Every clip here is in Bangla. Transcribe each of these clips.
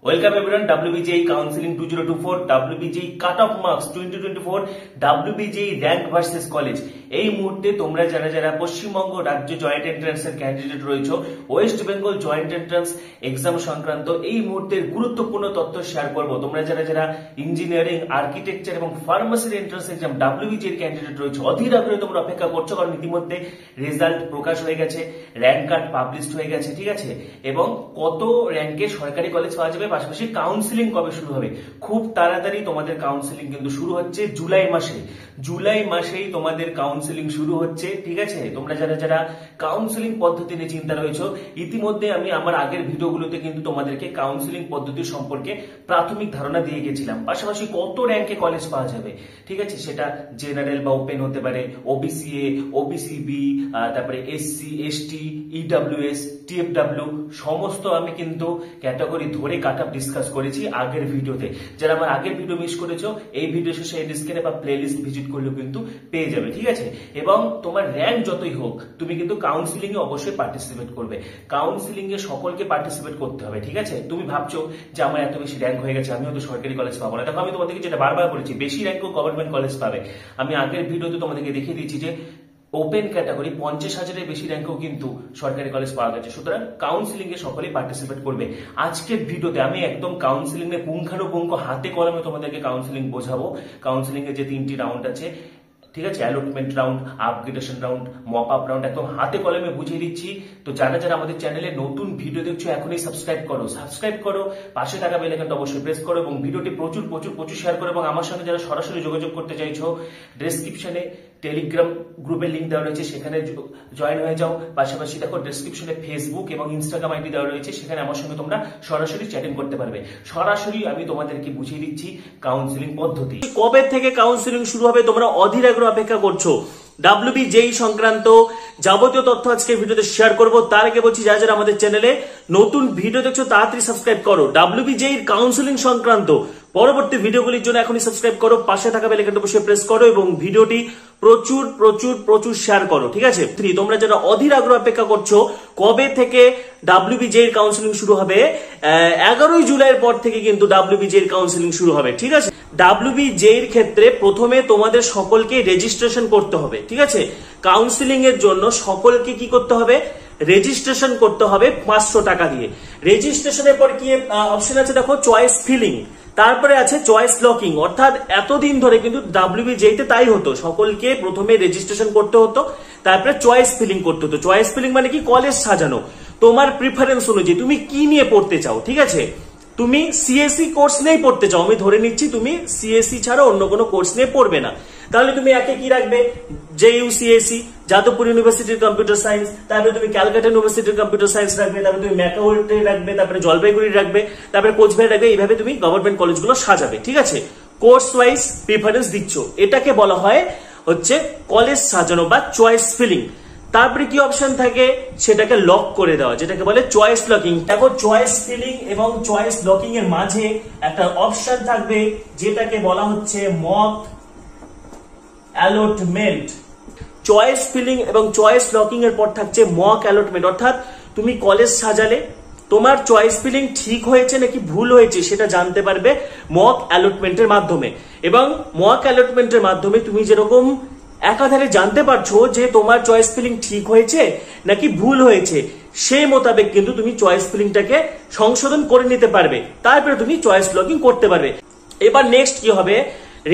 Welcome everyone, WBJEE Counseling 2024, WBJEE Cut-Off Marks 2024, WBJEE Rank vs College। এই মুহূর্তে তোমরা যারা যারা পশ্চিমবঙ্গ রাজ্য জয়েন্ট এন্ট্রান্সের ক্যান্ডিডেট রয়েছো, West Bengal joint entrance exam সংক্রান্ত এই মুহূর্তের গুরুত্বপূর্ণ তথ্য শেয়ার করব। তোমরা যারা যারা ইঞ্জিনিয়ারিং, আর্কিটেকচার এবং ফার্মাসির এন্ট্রান্স এক্সাম WBJEE ক্যান্ডিডেট রয়েছো, অধীর আগ্রহে তোমরা অপেক্ষা করছো, কারণ ইতিমধ্যে রেজাল্ট প্রকাশ হয়ে গেছে, র্যাঙ্ক কার্ড পাবলিশড হয়ে গেছে, ঠিক আছে, এবং কত র্যাঙ্কে সরকারি কলেজ পাওয়া যাবে, পাশাপাশি কাউন্সিলিং কবে শুরু হবে। খুব তাড়াতাড়ি তোমাদের কাউন্সিলিং কিন্তু শুরু হচ্ছে জুলাই মাসেই তোমাদের কাউন্সিলিং শুরু হচ্ছে, ঠিক আছে। তোমরা যারা যারা কাউন্সিলিং পদ্ধতি নিয়ে চিন্তা রয়েছো, ইতিমধ্যে আমি আমার আগের ভিডিওগুলোতে কিন্তু তোমাদেরকে কাউন্সিলিং পদ্ধতি সম্পর্কে প্রাথমিক ধারণা দিয়ে গেছিলাম। পাশাপাশি কত র্যাঙ্কে কলেজ পাওয়া যাবে, ঠিক আছে, সেটা জেনারেল বা ওপেন হতে পারে, ওবিসি এ, ওবিসি বি, তারপরে এসসি, এসটি, ইডব্লিউএস, টিএফডব্লিউ, সমস্ত আমি কিন্তু ক্যাটাগরি ধরে কাট অফ ডিসকাস করেছি আগের ভিডিওতে। যারা আমার আগের ভিডিও মিস করেছো, এই ভিডিও শেষে এই ডিসক্রিপশনে বা প্লেলিস্ট ভিজিট করলেও কিন্তু পেয়ে যাবে, ঠিক আছে। এবং তোমার র্যাঙ্ক যতই হোক, তুমি কিন্তু কাউন্সিলিং এ অবশ্যই পার্টিসিপেট করবে। কাউন্সিলিং এ সকলকে পার্টিসিপেট করতে হবে, ঠিক আছে। তুমি ভাবছো যে আমার এত বেশি র্যাঙ্ক হয়ে গেছে, আমি হয়তো সরকারি কলেজ পাবো না। দেখো, আমি তোমাদেরকে যেটা বারবার বলেছি, বেশি র্যাঙ্কও গভর্নমেন্ট কলেজ পাবে। আমি আগের ভিডিওতে তোমাদেরকে দেখিয়ে দিয়েছি যে ওপেন ক্যাটাগরি 50,000-এর বেশি র্যাঙ্কও কিন্তু সরকারি কলেজ পাওয়া গেছে। সুতরাং কাউন্সিলিং এ সকলেই পার্টিসিপেট করবে। আজকের ভিডিওতে আমি একদম কাউন্সিলিং এ পুঙ্খানুপুঙ্খ হাতে কলমে তোমাদেরকে কাউন্সিলিং বোঝাবো। কাউন্সিলিং এর যে 3টি রাউন্ড আছে, ঠিক আছে, allotment round, upgradation round, mock up round, একদম হাতে কলমে বুঝিয়ে দিচ্ছি। তো যারা যারা আমাদের চ্যানেলে নতুন ভিডিও দেখছো, এখনই সাবস্ক্রাইব করো, পাশে থাকা বেল আইকনটা অবশ্যই প্রেস করো এবং ভিডিওটি প্রচুর শেয়ার করো। এবং আমার সঙ্গে যারা সরাসরি যোগাযোগ করতে চাইছো, ডেসক্রিপশনে টেলিগ্রাম গ্রুপের লিঙ্ক দেওয়া রয়েছে, সেখানে জয়েন হয়ে যাও। পাশাপাশি দেখো ডেসক্রিপশনে ফেসবুক এবং ইনস্টাগ্রাম আইডি দেওয়া রয়েছে, সেখানে আমার সঙ্গে তোমরা সরাসরি চ্যাটিং করতে পারবে। সরাসরি আমি তোমাদেরকে বুঝিয়ে দিচ্ছি কাউন্সিলিং পদ্ধতি। কবে থেকে কাউন্সিলিং শুরু হবে তোমরা অধীর আগ্রহে অপেক্ষা করছো। WBJEE সংক্রান্ত যাবতীয় তথ্য আজকে ভিডিওতে শেয়ার করব। তার আগে বলছি, যারা যারা আমাদের চ্যানেলে নতুন ভিডিও দেখছো, তাড়াতাড়ি সাবস্ক্রাইব করো। WBJEE কাউন্সিলিং সংক্রান্ত পরবর্তী ভিডিওগুলির জন্য এখনই সাবস্ক্রাইব করো, পাশে থাকা বেল আইকনটা অবশ্যই প্রেস করো এবং ভিডিওটি প্রচুর শেয়ার করো, ঠিক আছে। তোমরা যারা অধীর আগ্রহ অপেক্ষা করছো কবে থেকে WBJEE কাউন্সিলিং শুরু হবে, 11 জুলাইয়ের পর থেকে কিন্তু WBJEE কাউন্সিলিং শুরু হবে, ঠিক আছে। WBJEE ক্ষেত্রে প্রথমে তোমাদের সকলকে রেজিস্ট্রেশন করতে হবে, ঠিক আছে। কাউন্সিলিং এর জন্য সকলকে কি করতে হবে, রেজিস্ট্রেশন করতে হবে 500 টাকা দিয়ে। রেজিস্ট্রেশনের পর কি অপশন আছে দেখো, চয়েস ফিলিং, তারপরে আছে চয়েস লকিং। অর্থাৎ এতদিন ধরে কিন্তু WBJEE তে তাই হতো, সকলকে প্রথমে রেজিস্ট্রেশন করতে হতো, তারপরে চয়েস ফিলিং করতে হতো। চয়েস ফিলিং মানে কি, কলেজ সাজানো, তোমার প্রিফারেন্স অনুযায়ী তুমি কি নিয়ে পড়তে চাও, ঠিক আছে। তুমি সিএসসি কোর্স নিয়েই পড়তে চাও, আমি ধরে নিচ্ছি তুমি সিএসসি ছাড়া অন্য কোনো কোর্স নিয়ে পড়বে না, তাহলে তুমি একে কি রাখবে, JUCSE, যাদবপুর ইউনিভার্সিটির কম্পিউটার সায়েন্স, তারপরে তুমি ক্যালকাটা ইউনিভার্সিটির কম্পিউটার সায়েন্স রাখবে, তারপরে তুমি ম্যাকাওয়েটে রাখবে, তারপরে জলপাইগুড়ি রাখবে, তারপরে কোচবিহার রাখবে। এইভাবে তুমি গভর্নমেন্ট কলেজগুলো সাজাবে, ঠিক আছে। কোর্স ওয়াইজ প্রিফারেন্স দিচ্ছ, এটাকে বলা হয় হচ্ছে কলেজ সাজানো বা চয়েস ফিলিং। তারপরে কি অপশন থাকে, সেটাকে লক করে দেওয়া, যেটাকে বলে চয়েস লকিং। দেখো, চয়েস ফিলিং এবং চয়েস লকিং এর মাঝে একটা অপশন থাকবে, যেটাকে বলা হচ্ছে মক অ্যালটমেন্ট। চয়েস ফিলিং এবং চয়েস লকিং এর পর থাকছে মক অ্যালটমেন্ট। অর্থাৎ তুমি কলেজ সাজালে, তোমার চয়েস ফিলিং ঠিক হয়েছে নাকি ভুল হয়েছে সেটা জানতে পারবে মক অ্যালটমেন্টের মাধ্যমে। এবং মক অ্যালটমেন্টের মাধ্যমে তুমি যেরকম একাধারে জানতে পারছো যে তোমার চয়েস ফিলিং ঠিক হয়েছে নাকি ভুল হয়েছে, সেই মোতাবেক কিন্তু তুমি চয়েস ফিলিংটাকে সংশোধন করে নিতে পারবে, তারপরে তুমি চয়েস লকিং করতে পারবে। এবার নেক্সট কি হবে,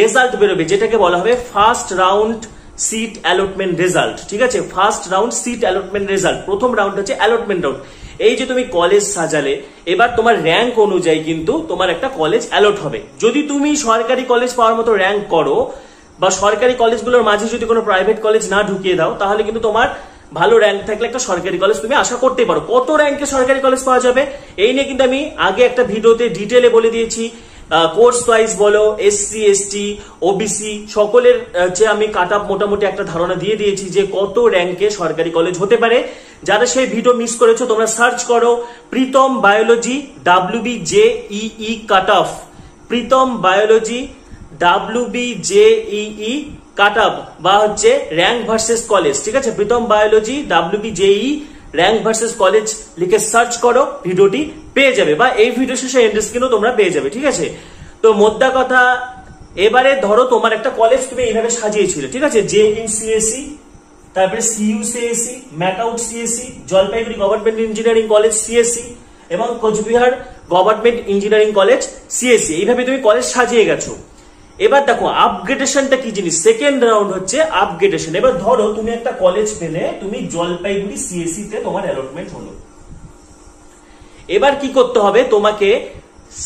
রেজাল্ট বেরোবে, যেটাকে বলা হবে first round seat allotment result, ঠিক আছে। First round seat allotment result, প্রথম রাউন্ড হচ্ছে অ্যালটমেন্ট রাউন্ড। এই যে তুমি কলেজ সাজালে, এবার তোমার র্যাঙ্ক অনুযায়ী কিন্তু তোমার একটা কলেজ অ্যালট হবে। যদি তুমি সরকারি কলেজ পাওয়ার মতো র্যাঙ্ক করো, বা সরকারি কলেজগুলোর মাঝে যদি কোনো প্রাইভেট কলেজ না ঢুকিয়ে দাও, তাহলে কিন্তু তোমার ভালো র্যাঙ্ক থাকলে একটা সরকারি কলেজ তুমি আশা করতেই পারো। কত র্যাঙ্কে সরকারি কলেজ পাওয়া যাবে, এই নিয়ে কিন্তু আমি আগে একটা ভিডিওতে ডিটেলে বলে দিয়েছি। কোর্স ওয়াইজ বলো, SC ST OBC সকলের যে আমি কাট অফ মোটামুটি একটা ধারণা দিয়ে দিয়েছি যে কত র্যাঙ্কে সরকারি কলেজ হতে পারে। যারা সেই ভিডিও মিস করেছো, তোমরা সার্চ করো Pritam biology WBJEE cut off, Pritam biology WBJEE cut off বা হচ্ছে র্যাঙ্ক ভার্সেস কলেজ, ঠিক আছে। Pritam biology WBJEE rank versus college লিখে সার্চ করো, ভিডিওটি পেয়ে যাবে, বা এই ভিডিও শেষে এন্ড স্ক্রিনও তোমরা পেয়ে যাবে। ঠিক আছে, তো মোদ্দা কথা, এবারে ধরো তোমার একটা কলেজ তুমি এইভাবে সাজিয়েছিলে, ঠিক আছে, JUCSE, তারপরে CUCSE, MAKAUT CSE, Jalpaiguri government engineering college CSE এবং Cooch Behar government engineering college CSE, এইভাবে তুমি কলেজ সাজিয়ে গেছো। এবার দেখো আপগ্রেডেশনটা কি জিনিস, সেকেন্ড রাউন্ড হচ্ছে আপগ্রেডেশন। এবার ধরো তুমি একটা কলেজ পেলে, তুমি জলপাইগুড়ি CSE তে তোমার অ্যালটমেন্ট হলো। এবার কি করতে হবে, তোমাকে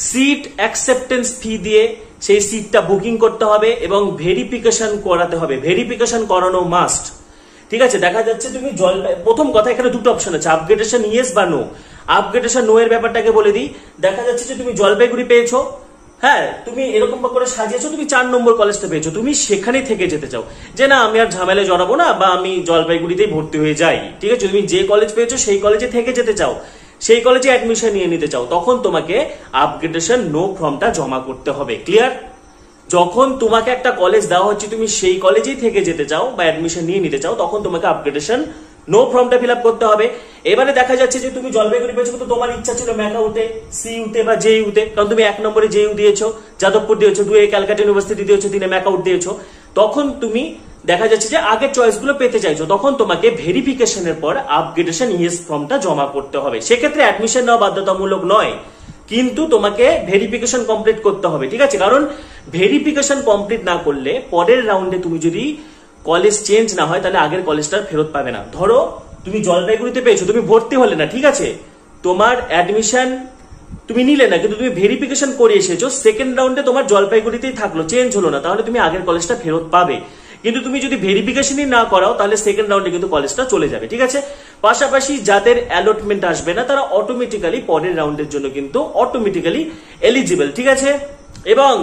সিট অ্যাকসেপ্টেন্স ফি দিয়ে সেই সিটটা বুকিং করতে হবে এবং ভেরিফিকেশন করাতে হবে, ভেরিফিকেশন করানো মাস্ট। ঠিক আছে, দেখা যাচ্ছে তুমি প্রথম কথা এখানে দুটো অপশন আছে, আপগ্রেডেশন ইয়েস বা নো। আপগ্রেডেশন নো এর ব্যাপারটাকে বলে দিই। দেখা যাচ্ছে যে তুমি জলপাইগুড়ি পেয়েছো, হ্যাঁ, তুমি এরকম করে সাজিয়েছো, তুমি 4 নম্বর কলেজটা পেয়েছো, তুমি সেখানেই থেকে যেতে চাও, যে না আমি আর ঝামেলায় জড়াবো না, বা আমি জলপাইগুড়িতেই ভর্তি হয়ে যাই। ঠিক আছে, তুমি যে কলেজ পেয়েছো সেই কলেজে থেকে যেতে চাও, সেই কলেজে অ্যাডমিশন নিয়ে নিতে চাও, তখন তোমাকে আপগ্রেডেশন নো ফর্মটা জমা করতে হবে। ক্লিয়ার? যখন তোমাকে একটা কলেজ দেওয়া হচ্ছে, তুমি সেই কলেজেই থেকে যেতে চাও বা অ্যাডমিশন নিয়ে নিতে চাও, তখন তোমাকে আপগ্রেডেশন নো ফর্মটা ফিল আপ করতে হবে। এবারে দেখা যাচ্ছে যে তুমি জলপাইগুড়ি পেয়েছো, কিন্তু তোমার ইচ্ছা ছিল ম্যাকআউটে, CU-তে বা JU-তে, কারণ তুমি 1 নম্বরে JU দিয়েছো, যাদবপুর দিয়েছো, 2 ক্যালকাটা ইউনিভার্সিটি দিয়েছো, 3 ম্যাকআউট দিয়েছো, তখন তুমি দেখা যাচ্ছে যে আগের চয়েস গুলো পেতে চাইছো, তখন তোমাকে ভেরিফিকেশনের পর আপগ্রেডেশন ইয়েস ফর্মটা জমা করতে হবে। সেক্ষেত্রে অ্যাডমিশন নেওয়া বাধ্যতামূলক নয়, কিন্তু তোমাকে ভেরিফিকেশন কমপ্লিট করতে হবে। ঠিক আছে, কারণ ভেরিফিকেশন কমপ্লিট না করলে পরের রাউন্ডে তুমি যদি কলেজ চেঞ্জ না হয়, তাহলে আগের কলেজটা ফেরত পাবে না। ধরো তুমি জলপাইগুড়িতে পেয়েছো, তুমি ভর্তি হলে না, ঠিক আছে, তোমার অ্যাডমিশন তুমি নিলে না, কিন্তু তুমি ভেরিফিকেশন করে এসেছো, সেকেন্ড রাউন্ডে তোমার জলপাইগুড়িতেই থাকলো, চেঞ্জ হলো না, তাহলে তুমি আগের কলেজটা ফেরত পাবে। কিন্তু তুমি যদি ভেরিফিকেশনই না করাও, তাহলে সেকেন্ড রাউন্ডে কিন্তু কলেজটা চলে যাবে। ঠিক আছে, পাশাপাশি যাদের অ্যালটমেন্ট আসবে না, তারা অটোমেটিক্যালি পরের রাউন্ডের জন্য কিন্তু অটোমেটিক্যালি এলিজিবল। ঠিক আছে, এবং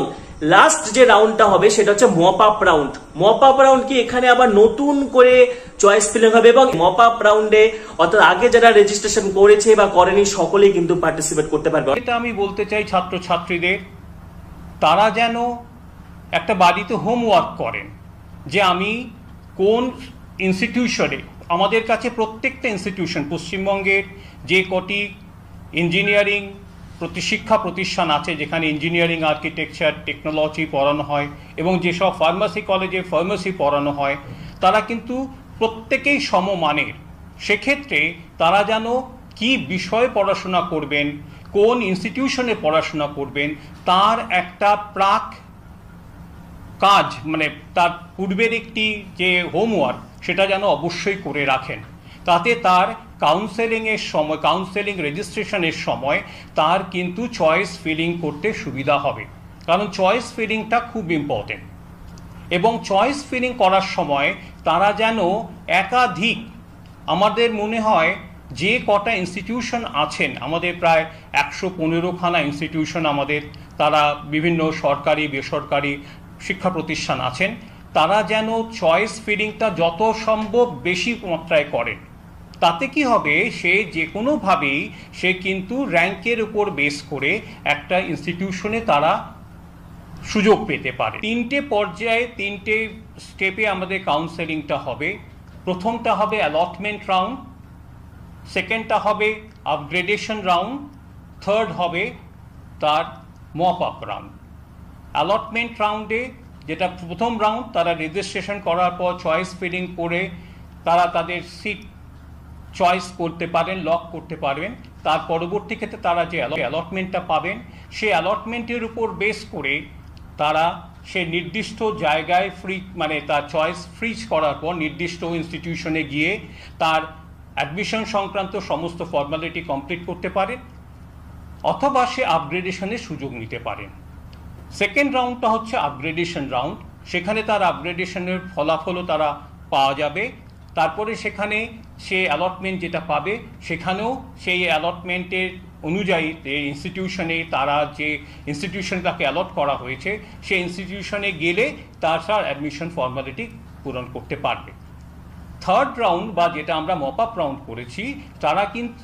লাস্ট যে রাউন্ডটা হবে সেটা হচ্ছে mop up round. Mop up round কি, এখানে আবার নতুন করে চয়েস ফিলিং হবে, এবং মপ আপ রাউন্ডে অর্থাৎ আগে যারা রেজিস্ট্রেশন করেছে বা করেনি সকলেই কিন্তু পার্টিসিপেট করতে পারবে। এটা আমি বলতে চাই ছাত্রছাত্রীদের, তারা যেন একটা বাড়িতে হোমওয়ার্ক করেন, যে আমি কোন ইনস্টিটিউশনে, আমাদের কাছে প্রত্যেকটা ইনস্টিটিউশন পশ্চিমবঙ্গের যে কটি ইঞ্জিনিয়ারিং শিক্ষা প্রতিষ্ঠান আছে, যেখানে ইঞ্জিনিয়ারিং, আর্কিটেকচার, টেকনোলজি পড়ানো হয়, এবং যেসব ফার্মাসি কলেজে ফার্মাসি পড়ানো হয়, তারা কিন্তু প্রত্যেকেই সমমানের। সেক্ষেত্রে তারা যেন কি বিষয়ে পড়াশোনা করবেন, কোন ইনস্টিটিউশনে পড়াশোনা করবেন, তার একটা প্রাক কাজ, মানে তার পূর্বের একটি যে হোমওয়ার্ক, সেটা যেন অবশ্যই করে রাখেন। তাতে তার কাউন্সেলিংয়ের সময়, কাউন্সেলিং রেজিস্ট্রেশনের সময় তার কিন্তু চয়েস ফিলিং করতে সুবিধা হবে, কারণ চয়েস ফিলিংটা খুব ইম্পর্টেন্ট। এবং চয়েস ফিলিং করার সময় তারা যেন একাধিক, আমাদের মনে হয় যে কটা ইনস্টিটিউশন আছেন, আমাদের প্রায় 115খানা ইনস্টিটিউশন আমাদের, তারা বিভিন্ন সরকারি বেসরকারি শিক্ষা প্রতিষ্ঠান আছেন, তারা যেন চয়েস ফিলিংটা যত সম্ভব বেশি মাত্রায় করেন। তাতে কি হবে, সে যে কোনোভাবেই সে কিন্তু র্যাঙ্কের উপর বেস করে একটা ইনস্টিটিউশনে তারা সুযোগ পেতে পারে। 3টে পর্যায়ে, 3টে স্টেপে আমাদের কাউন্সেলিংটা হবে। প্রথমটা হবে অ্যালটমেন্ট রাউন্ড, সেকেন্ডটা হবে আপগ্রেডেশন রাউন্ড, থার্ড হবে তার মপ আপ রাউন্ড। অ্যালটমেন্ট রাউন্ডে, যেটা প্রথম রাউন্ড, তারা রেজিস্ট্রেশন করার পর চয়েস ফিলিং করে তারা তাদের সিট চয়েস করতে পারেন, লক করতে পারবেন। তার পরবর্তী ক্ষেত্রে তারা যে অ্যালটমেন্টটা পাবেন, সেই অ্যালটমেন্টের উপর বেস করে তারা সে নির্দিষ্ট জায়গায় মানে তার চয়েস ফ্রিজ করার পর নির্দিষ্ট ইনস্টিটিউশনে গিয়ে তার অ্যাডমিশন সংক্রান্ত সমস্ত ফর্মালিটি কমপ্লিট করতে পারেন, অথবা সে আপগ্রেডেশনের সুযোগ নিতে পারেন। সেকেন্ড রাউন্ডটা হচ্ছে আপগ্রেডেশন রাউন্ড, সেখানে তার আপগ্রেডেশনের ফলাফলও তারা পাওয়া যাবে। তারপরে সেখানে সে অ্যালটমেন্ট যেটা পাবে, সেখানেও সেই অ্যালটমেন্টের অনুযায়ী ইনস্টিটিউশনে, তারা যে ইনস্টিটিউশনে তাকে অ্যালট করা হয়েছে, সেই ইনস্টিটিউশনে গেলে তার অ্যাডমিশন ফর্মালিটি পূরণ করতে পারবে। থার্ড রাউন্ড বা যেটা আমরা মপ আপ রাউন্ড করেছি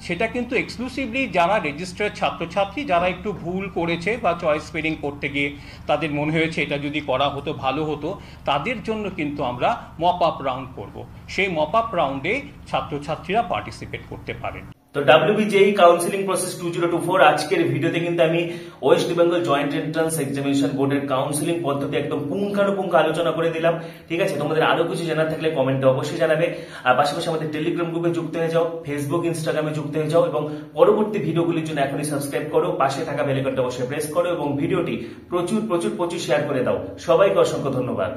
সেটা কিন্তু এক্সক্লুসিভলি যারা রেজিস্টার্ড ছাত্রছাত্রী যারা একটু ভুল করেছে বা চয়েস স্পেলিং করতে গিয়ে তাদের মনে হয়েছে এটা যদি করা হতো ভালো হতো, তাদের জন্য কিন্তু আমরা মপ আপ রাউন্ড করব। সেই মপ আপ রাউন্ডে ছাত্রছাত্রীরা পার্টিসিপেট করতে পারেন। তো WBJEE কাউন্সিলিং প্রসেস 2024 আজকের ভিডিওতে কিন্তু আমি West Bengal joint entrance examination বোর্ডের কাউন্সিলিং পদ্ধতি একদম পুঙ্খানুপুঙ্খ আলোচনা করে দিলাম। ঠিক আছে, তোমাদের আরো কিছু জানার থাকলে কমেন্টে অবশ্যই জানাবে। আর পাশাপাশি আমাদের টেলিগ্রাম গ্রুপে যুক্ত হয়ে যাও, ফেসবুক ইনস্টাগ্রামে যুক্ত হয়ে যাও এবং পরবর্তী ভিডিওগুলির জন্য এখনই সাবস্ক্রাইব করো, পাশে থাকা বেল আইকনটা অবশ্যই প্রেস করো এবং ভিডিওটি প্রচুর শেয়ার করে দাও। সবাইকে অসংখ্য ধন্যবাদ।